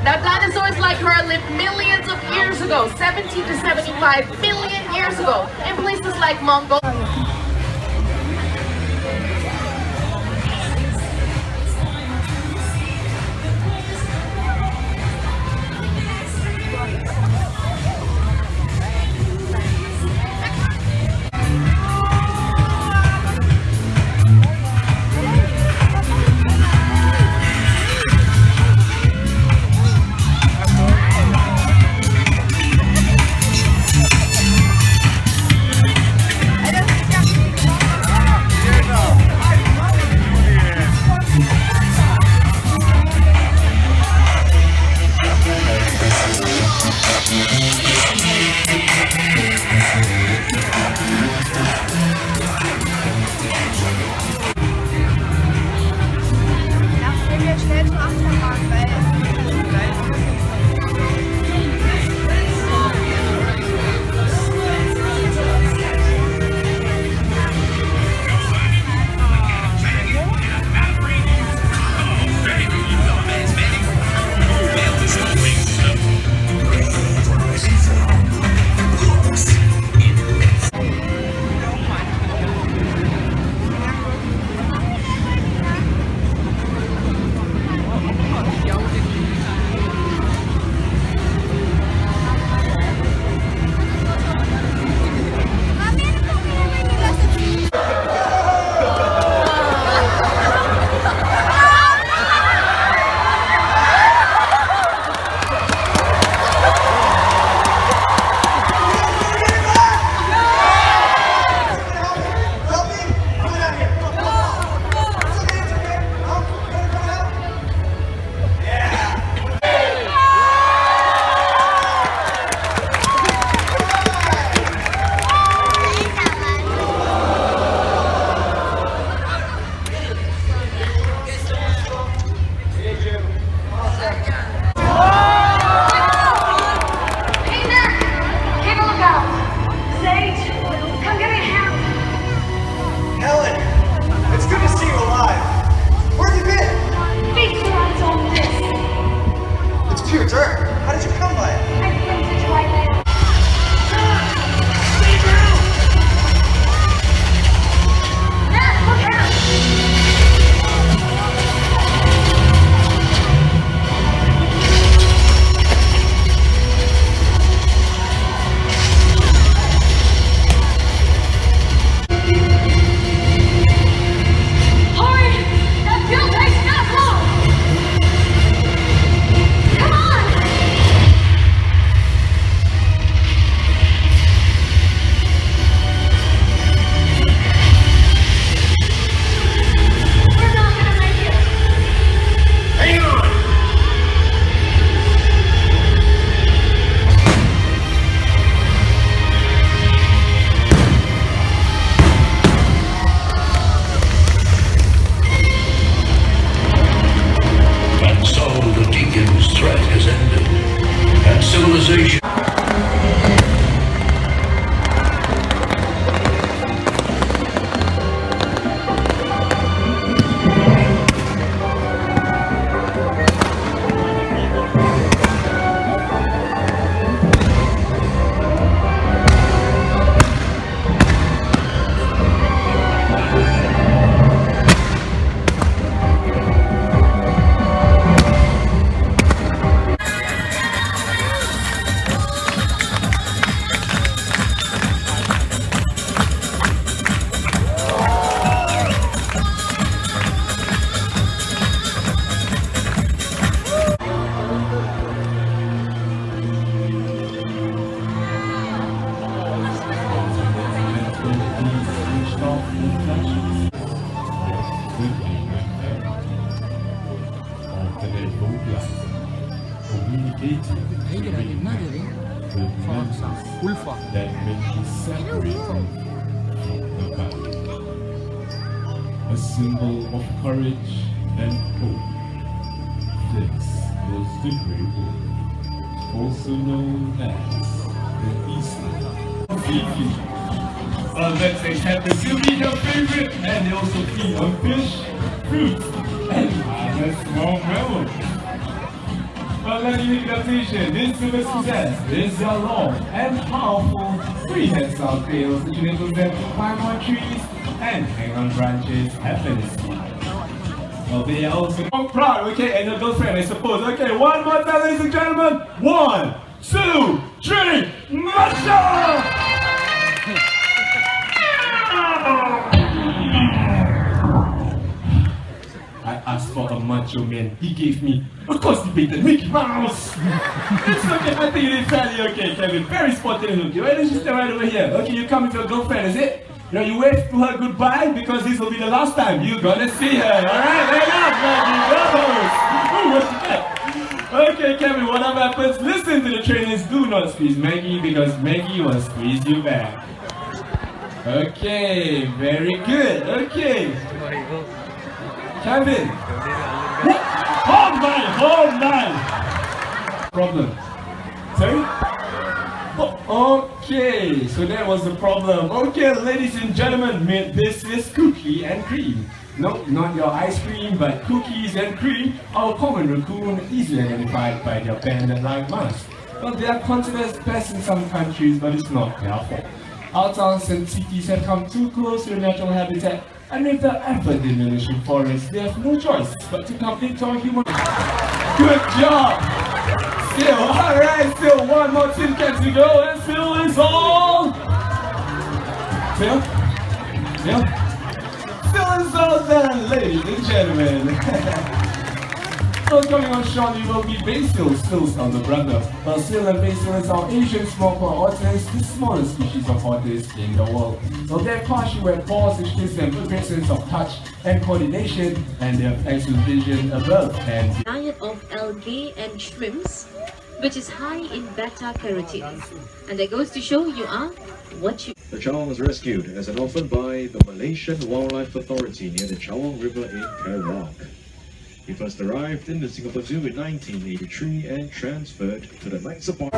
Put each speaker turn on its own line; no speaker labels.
Now, dinosaurs like her lived millions of years ago, 70 to 75 million years ago, in places like Mongolia.
that may be separated from the body. A symbol of courage and hope. This was the Great War, also known as the Eastern. Let's say happen to be your favorite, and they also feed on fish, fruits, and small melons. But let me make it appreciate this service possess is your long and powerful prehensile tails which enables them to climb on trees and hang on branches effortlessly. Well, they are also proud, okay, and your girlfriend, I suppose. Okay, one more time, ladies and gentlemen. 1, 2, 3, macho! I asked for a macho man. He gave me a constipated Mickey Mouse. It's okay, I think it is fairly okay, Kevin. Very spontaneous of you. Why don't you stay right over here? Okay, you come with your girlfriend, is it? You know, you wave to her goodbye because this will be the last time you're gonna see her. Alright, there you go, Maggie. Ooh, what's that? Okay, Kevin, whatever happens, listen to the trainers. Do not squeeze Maggie because Maggie will squeeze you back. Okay, very good. Okay. Kevin! What? Hold my! Problem. Sorry? Oh, okay, so that was the problem. Okay, ladies and gentlemen, this is cookie and cream. No, not your ice cream, but cookies and cream. Our common raccoon, easily identified by their bandit-like mask. Well, they are considered pests in some countries, but it's not their fault. Our towns and cities have come too close to their natural habitat, and with the ever-diminishing forests, they have no choice but to complete our human... Good job! Still, alright, still one more tin can to go, and still is all... Still? Still is all done, ladies and gentlemen. So coming on shortly will be basil, still on the brother. Seal and basil is our Asian small-claw otters, the smallest species of otters in the world. So they're partially red paws which gives them a great sense of touch and coordination, and they have excellent vision above and
diet of algae and shrimps, which is high in beta-carotene. And that goes to show you are what you...
The chowong was rescued as an orphan by the Malaysian Wildlife Authority near the Chowong River in Perak. He first arrived in the Singapore Zoo in 1983 and transferred to the Night Safari.